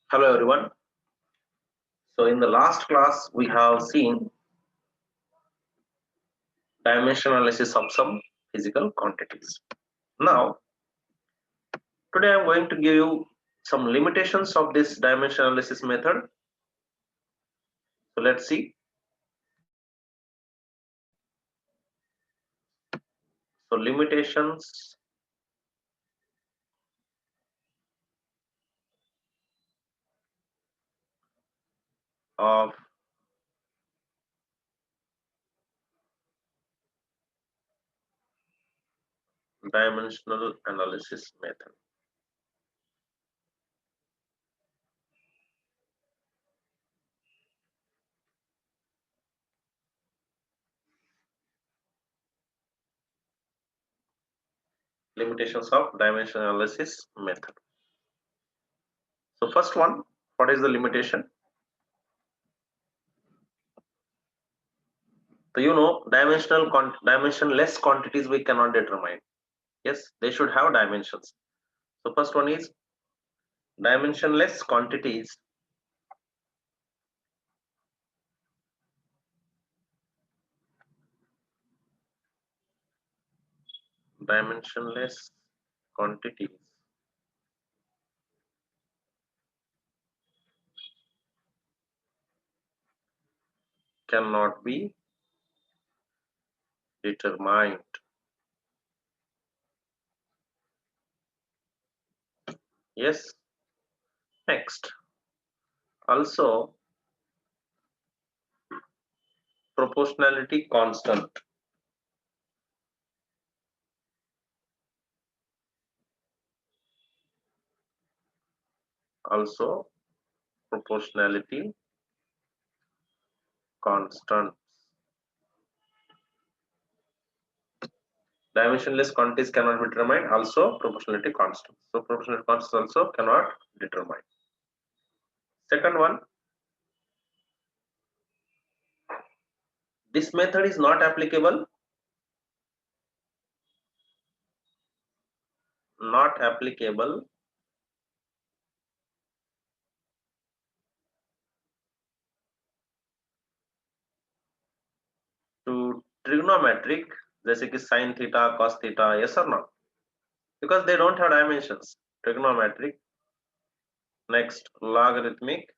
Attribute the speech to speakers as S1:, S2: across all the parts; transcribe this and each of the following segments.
S1: Hello everyone. So in the last class we have seen dimension analysis of some physical quantities. Now today I am going to give you some limitations of this dimension analysis method. So let's see. So limitations of dimensional analysis method. Limitations of dimension analysis method. So first one, what is the limitation? So you know dimensionless quantities we cannot determine. Yes, they should have dimensions. So first one is dimensionless quantities dimensionless quantities cannot be determined. Yes. Next, also proportionality constant. Also proportionality constant. Dimensionless quantities cannot be determined. Also proportionality constant. So proportionality constant also cannot determine. Second one, this method is not applicable. Not applicable to trigonometric जैसे कि sin theta, cos theta, yes or no? Because they don't have dimensions. Trigonometric. Next, logarithmic.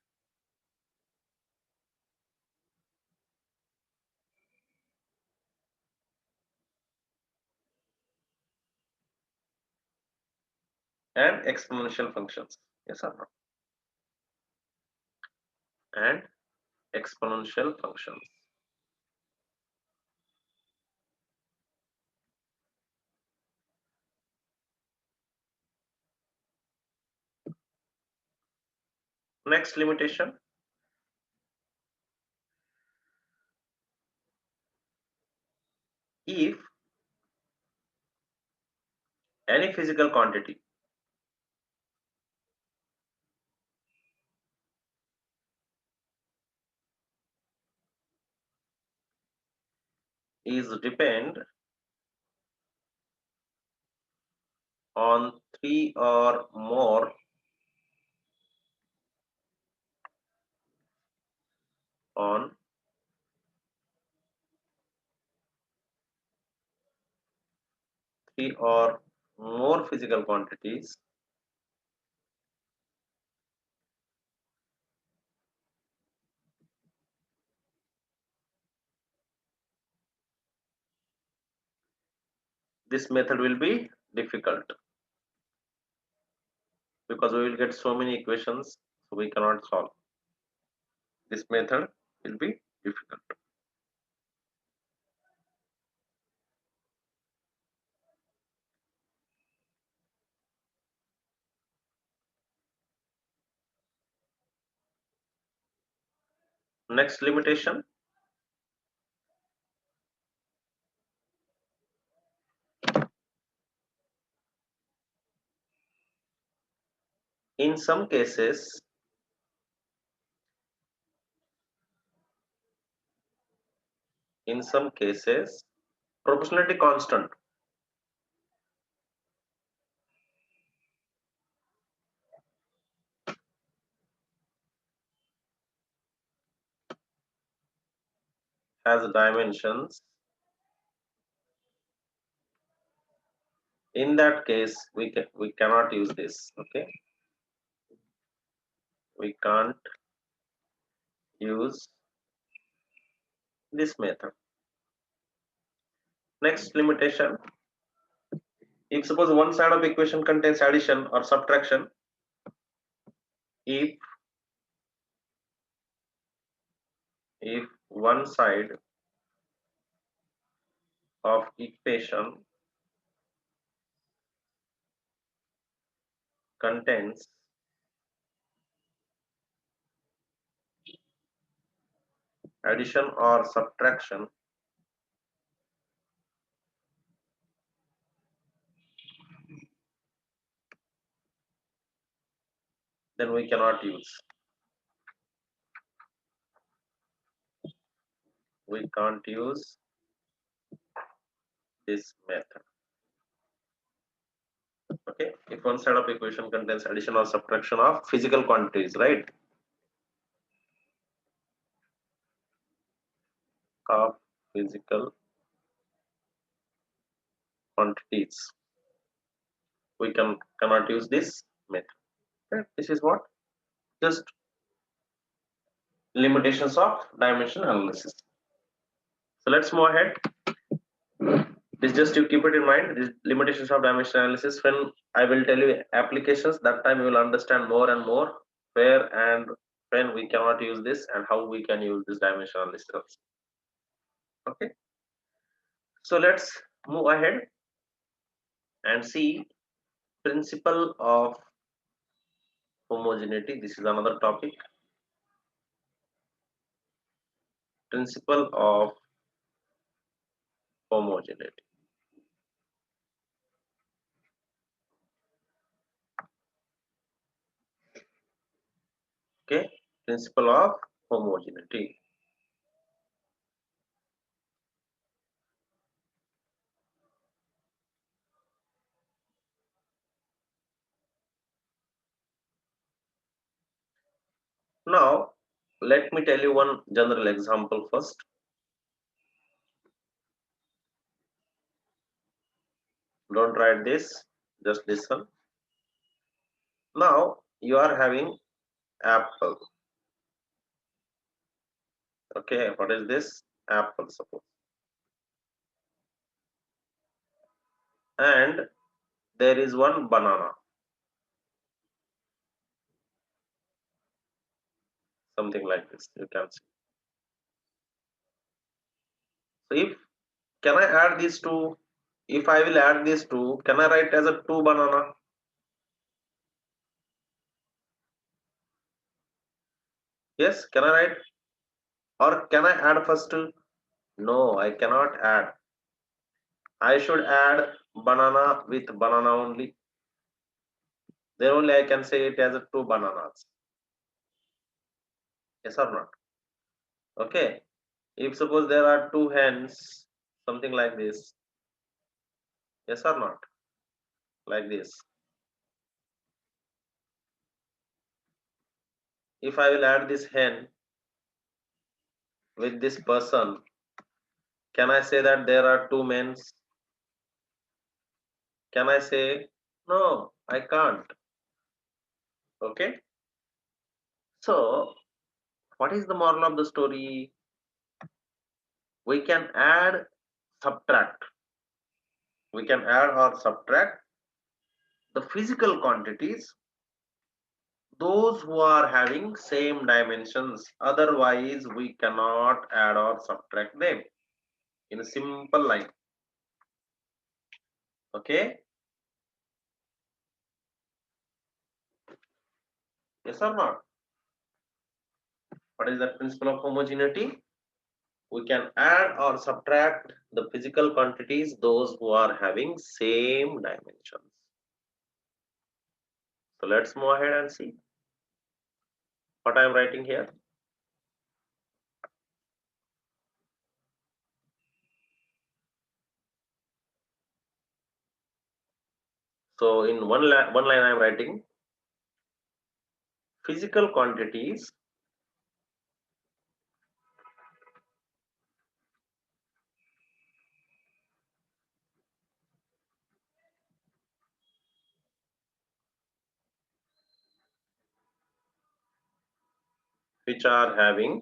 S1: And exponential functions. Yes or no? And exponential functions. Next limitation. If any physical quantity is depend on three or more on three or more physical quantities, this method will be difficult because we will get so many equations, so we cannot solve. This method will be difficult. Next limitation. In some cases, proportionality constant has dimensions, in that case we cannot use this. Okay, we can't use this method. Next limitation, if suppose one side of equation contains addition or subtraction, if one side of equation contains addition or subtraction, then we cannot use, we can't use this method. Okay, if one side of equation contains addition or subtraction of physical quantities, right, of physical quantities, we cannot use this method. Okay? This is what just limitations of dimension analysis. So let's move ahead. This just you keep it in mind. These limitations of dimension analysis. When I will tell you applications, that time you will understand more and more where and when we cannot use this and how we can use this dimension analysis. Okay. So let's move ahead and see principle of homogeneity. This is another topic. Principle of homogeneity. Okay. Principle of homogeneity. Now, let me tell you one general example first. Don't write this, just listen. Now, you are having apple. Okay, what is this? Apple, suppose. And there is one banana, something like this. You can see. So, if can I add these two? If I will add these two, can I write as a two banana? Yes, can I write? Or can I add first? No, I cannot add. I should add banana with banana only. Then only I can say it as a two bananas. Yes or not? Okay. If suppose there are two hens, something like this. Yes or not? Like this. If I will add this hen with this person, can I say that there are two men? Can I say no? I can't. Okay. So, what is the moral of the story? We can add, subtract. We can add or subtract the physical quantities, those who are having same dimensions. Otherwise, we cannot add or subtract them in a simple line. Okay. Yes or not? What is the principle of homogeneity? We can add or subtract the physical quantities, those who are having same dimensions. So let's move ahead and see what I am writing here. So in one line I am writing physical quantities which are having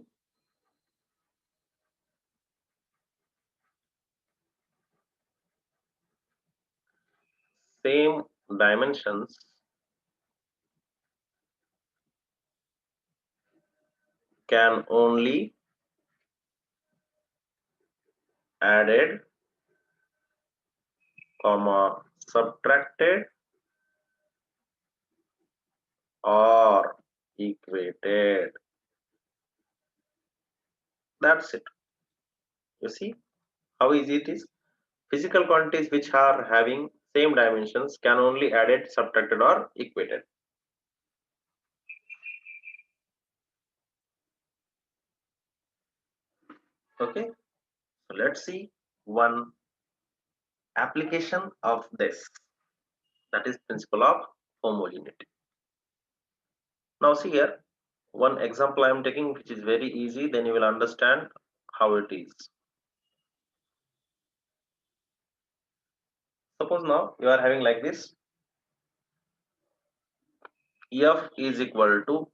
S1: same dimensions can only added, comma, subtracted or equated. That's it. You see how easy it is? Physical quantities which are having same dimensions can only added, subtracted or equated. Okay, so let's see one application of this, that is principle of homogeneity. Now see here, one example I am taking which is very easy, then you will understand how it is. Suppose now you are having like this, f is equal to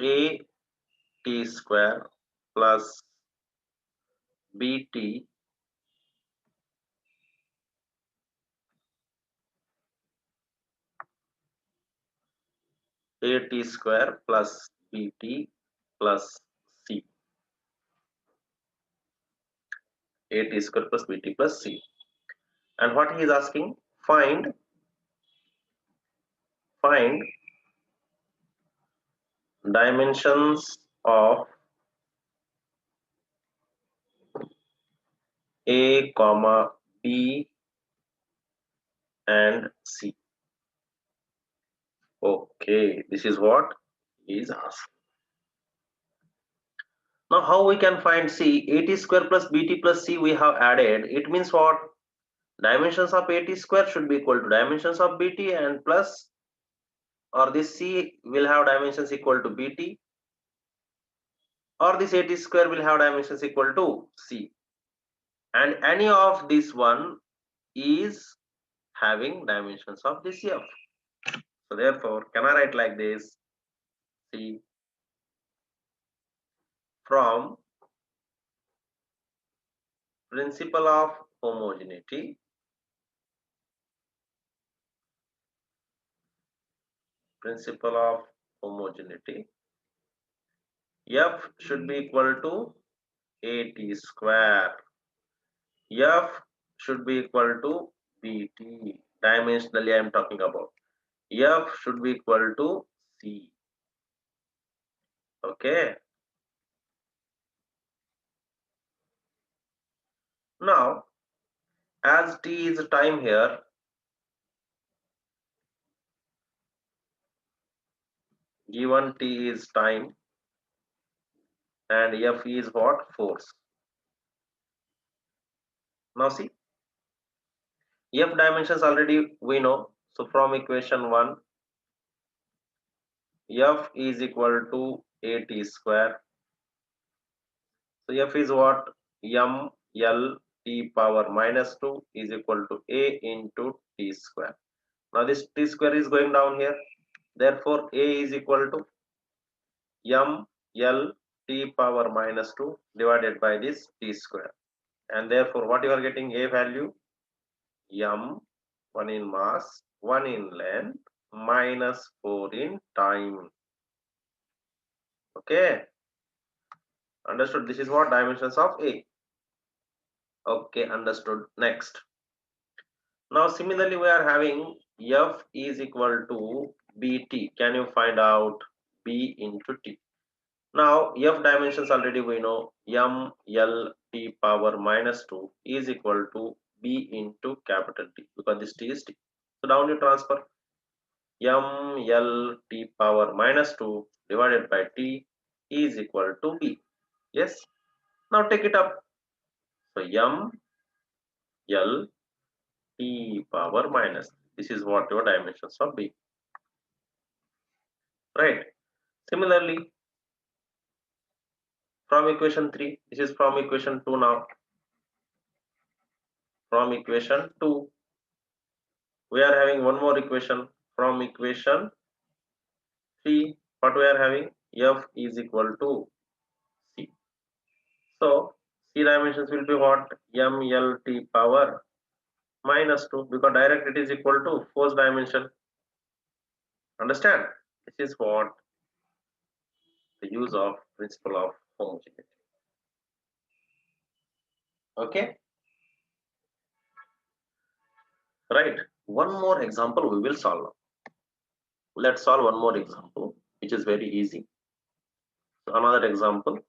S1: a t square plus bt a t square plus bt plus c, a t square plus bt plus c. And what he is asking, find dimensions of a comma b and c. Okay, this is what he is asking. Now how we can find c? At square plus bt plus c we have added. It means what? Dimensions of at square should be equal to dimensions of bt and plus, or this c will have dimensions equal to bt, or this at square will have dimensions equal to c, and any of this one is having dimensions of this f. So therefore, can I write like this? C, from principle of homogeneity, principle of homogeneity, f should be equal to at square, f should be equal to bt. Dimensionally I am talking about. F should be equal to c. Okay. Now, as t is time here, given t is time, and F is what? Force. Now see, F dimensions already we know. So from equation 1, F is equal to at square. So F is what? M L t power minus 2 is equal to a into t square. Now this t square is going down here. Therefore, a is equal to m L t power minus 2 divided by this t square. And therefore, what you are getting? A value m, 1 in mass, 1 in length, minus 4 in time. Okay, understood? This is what dimensions of A. Okay, understood. Next. Now similarly we are having F is equal to BT. Can you find out B into T? Now F dimensions already we know, M L T power minus 2 is equal to B into capital T, because this T is T. So down you transfer m L T power minus 2 divided by T is equal to B. Yes. Now take it up. So m L T power minus. This is what your dimensions of B. Right. Similarly, from equation 3, this is from equation 2 now. From equation 2, we are having one more equation from equation 3. What we are having? F is equal to C. So C dimensions will be what? MLT power minus 2, because direct it is equal to force dimension. Understand? This is what the use of principle of homogeneity. Okay, right. One more example we will solve. Let's solve one more example, which is very easy. So another example.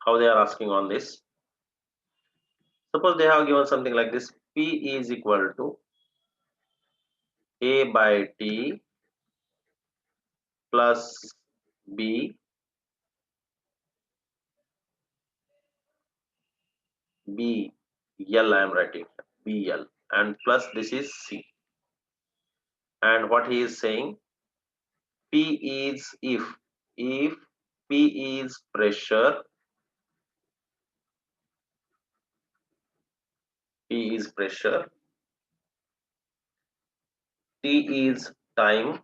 S1: How they are asking on this. Suppose they have given something like this. P is equal to A by T plus B, B, L I am writing, BL, and plus this is C. And what he is saying, P is if P is pressure, P is pressure, T is time,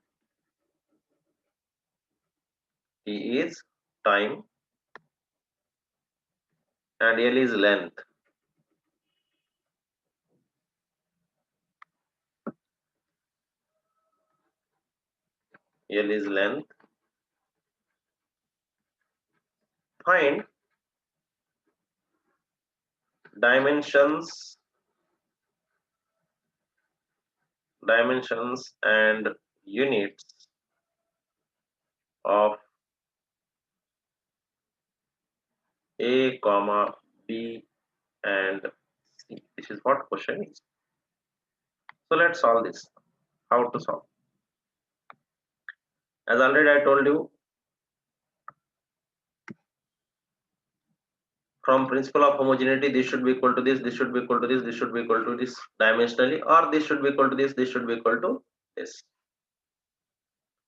S1: T is time, and L is length. L is length. Find dimensions and units of A, comma B and C. This is what question is. So let's solve this. How to solve? As already I told you, from principle of homogeneity, this should be equal to this, this should be equal to this, this should be equal to this dimensionally, or this should be equal to this should be equal to this.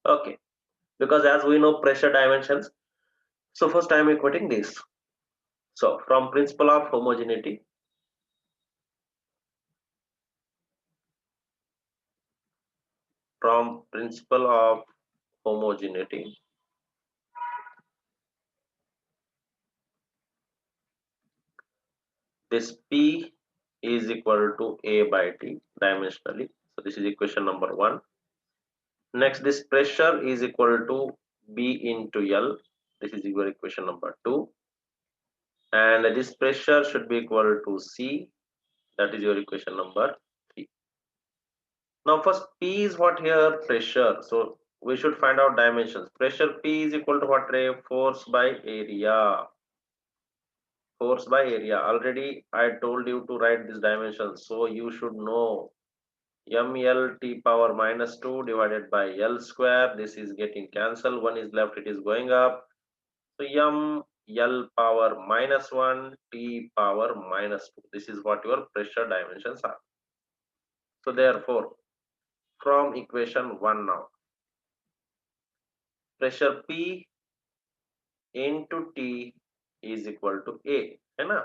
S1: Okay, because as we know pressure dimensions, so first I am equating this. So from principle of homogeneity, from principle of homogeneity, this P is equal to A by T dimensionally. So this is equation number 1. Next, this pressure is equal to B into L. This is your equation number 2. And this pressure should be equal to C. That is your equation number 3. Now first P is what here? Pressure. So we should find out dimensions. Pressure P is equal to what, Ray? Force by area. Force by area. Already I told you to write this dimension. So you should know ML T power minus 2 divided by L square. This is getting cancelled. 1 is left. It is going up. So M L power minus 1 T power minus 2. This is what your pressure dimensions are. So therefore, from equation 1 now, pressure P into T is equal to A. Right?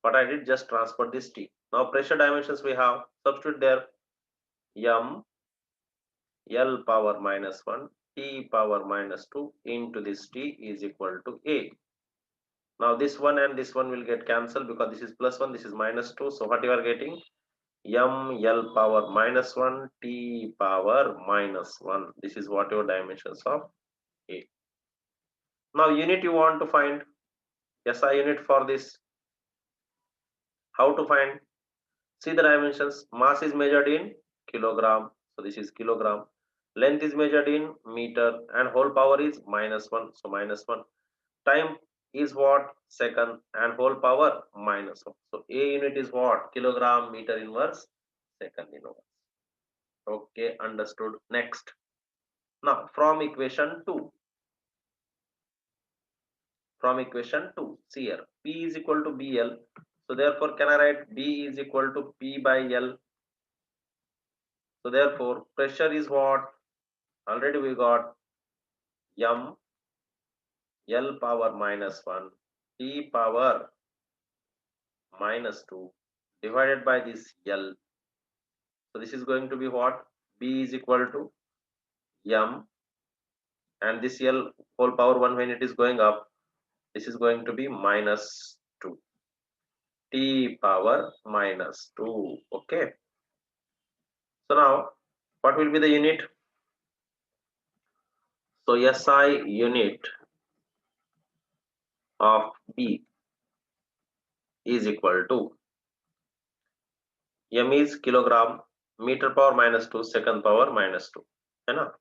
S1: But I did just transfer this T. Now pressure dimensions we have, substitute there, M L power minus 1 T power minus 2 into this T is equal to A. Now this one and this one will get cancelled because this is plus 1, this is minus 2. So what you are getting? M L power minus 1 T power minus 1. This is what your dimensions of A. Now unit you want to find. SI unit for this. How to find? See the dimensions. Mass is measured in kilogram. So this is kilogram. Length is measured in meter and whole power is minus 1. So minus 1. Time is what? Second, and whole power minus 1. So A unit is what? Kilogram meter inverse second inverse. Okay, understood. Next. Now from equation 2. From equation 2. See here. P is equal to BL. So therefore can I write B is equal to P by L. So therefore pressure is what? Already we got M L power minus 1 T power minus 2 divided by this L. So this is going to be what? B is equal to M, and this L whole power 1 when it is going up, this is going to be minus 2. T power minus 2. Okay. So now, what will be the unit? So SI unit of B is equal to M is kilogram, meter power minus 2, second power minus 2. है ना?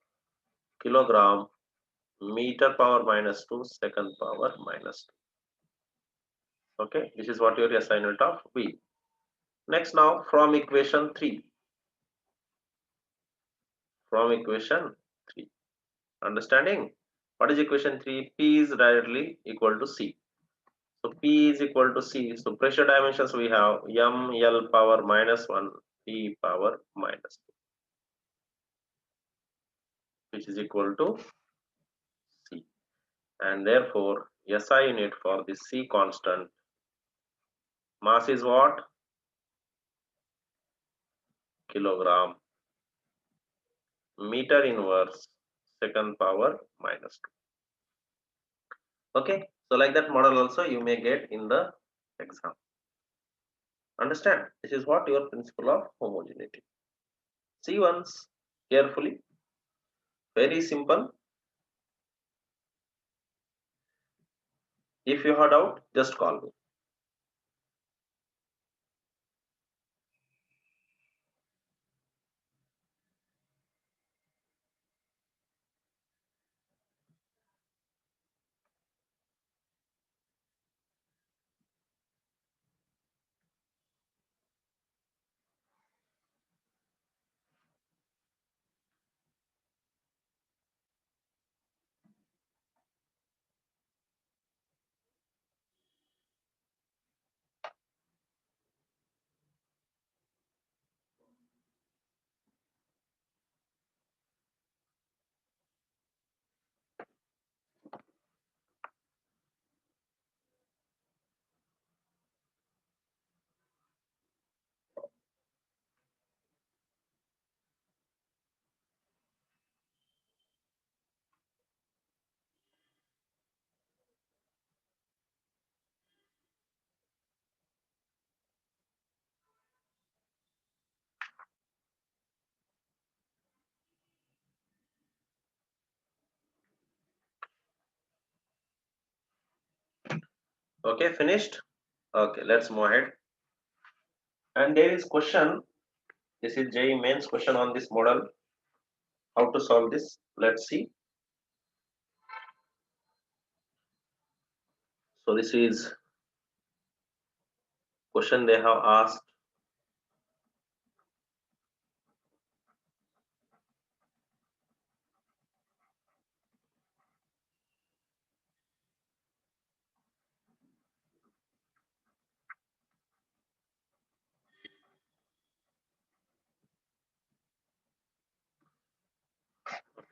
S1: Kilogram, meter power minus 2, second power minus 2. Okay, this is what your SI unit of B. Next now, from equation 3. From equation 3. Understanding? What is equation 3? P is directly equal to C. So P is equal to C. So pressure dimensions we have M L power minus 1, P power minus 2, which is equal to C. And therefore, SI unit for this C constant, mass is what? Kilogram, meter inverse, second power minus 2. Okay, so like that model also you may get in the exam. Understand? This is what your principle of homogeneity. See once carefully. Very simple. If you have doubt, just call me. Okay, finished? Okay, let's move ahead. And there is question. This is JEE mains question on this model. How to solve this? Let's see. So this is question they have asked.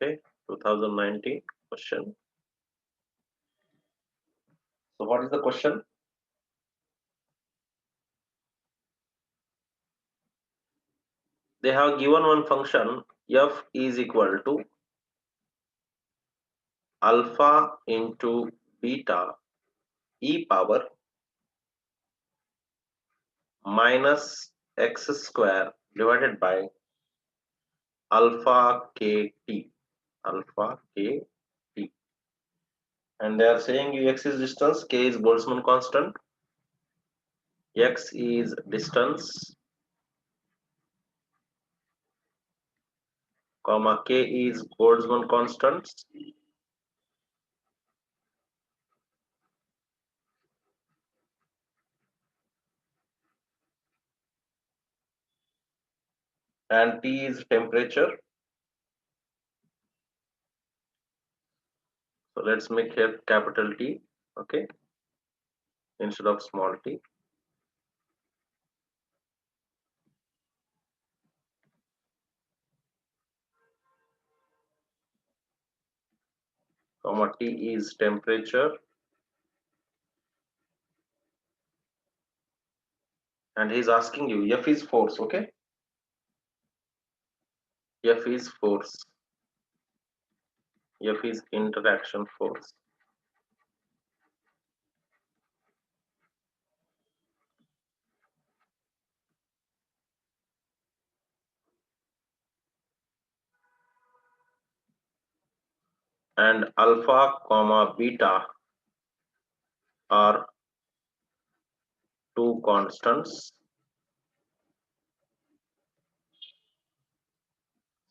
S1: Okay, 2019 question. So what is the question? They have given one function f is equal to alpha into beta e power minus x square divided by alpha kt. Alpha kt. And they are saying x is distance, k is Boltzmann constant, x is distance, comma k is Boltzmann constants, and T is temperature. So let's make here capital T, okay, instead of small t. Comma T is temperature. and he's asking you F is force. Okay, F is force, F is interaction force, and alpha comma beta are two constants.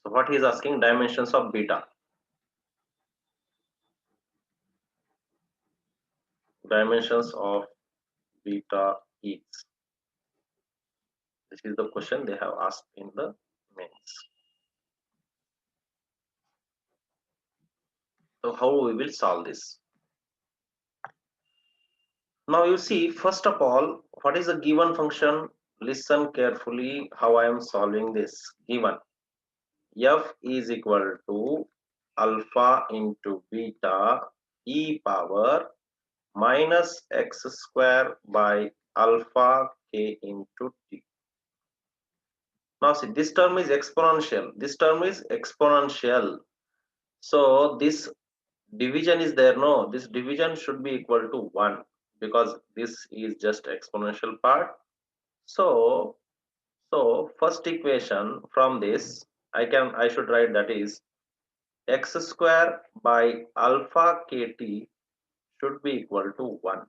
S1: So what he is asking, dimensions of beta. Dimensions of beta is. This is the question they have asked in the mains. So how we will solve this? Now you see, first of all, what is a given function? Listen carefully how I am solving this. Given f is equal to alpha into beta e power minus x square by alpha k into t. Now see, this term is exponential. This term is exponential. So this division is there. No, this division should be equal to 1 because this is just exponential part. So first equation from this I should write, that is x square by alpha kt should be equal to 1.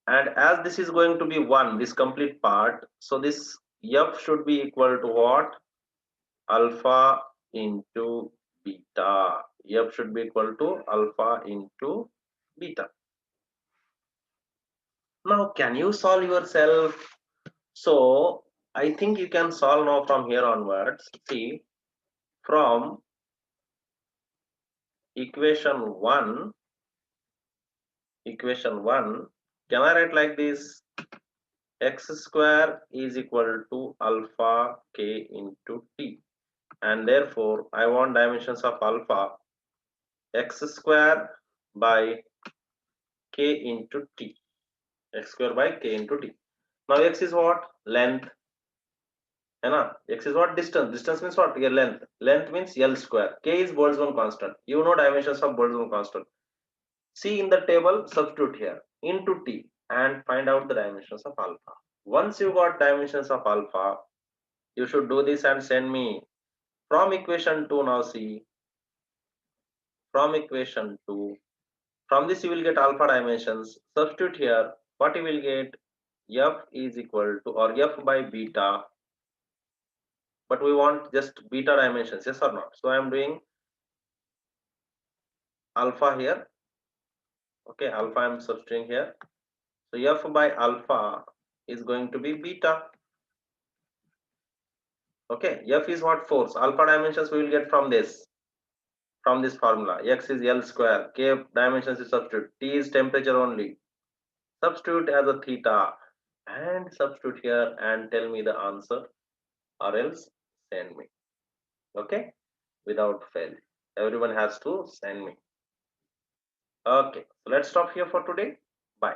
S1: And as this is going to be 1, this complete part, so this f should be equal to what? Alpha into beta. F should be equal to alpha into beta. Now can you solve yourself? So I think you can solve now from here onwards. See, from equation 1, can I write like this? X square is equal to alpha k into t, and therefore I want dimensions of alpha x square by k into t, x square by k into t. Now x is what? Length, है ना? X is what? Distance. Distance means what? Yeah, length. Length means L square. K is Boltzmann constant. You know dimensions of Boltzmann constant. See in the table, substitute here into t and find out the dimensions of alpha. Once you got dimensions of alpha, you should do this and send me from equation 2. Now see, from equation 2, from this you will get alpha dimensions. Substitute here, what you will get? F is equal to, or f by beta, but we want just beta dimensions, yes or not? So I am doing alpha here. Okay, alpha I am substituting here. So f by alpha is going to be beta. Okay, f is what? Force. Alpha dimensions we will get from this formula. X is L square, k dimensions is substitute, t is temperature only. Substitute as a theta and substitute here and tell me the answer, or else send me. Okay, without fail, everyone has to send me. Okay, so let's stop here for today. Bye.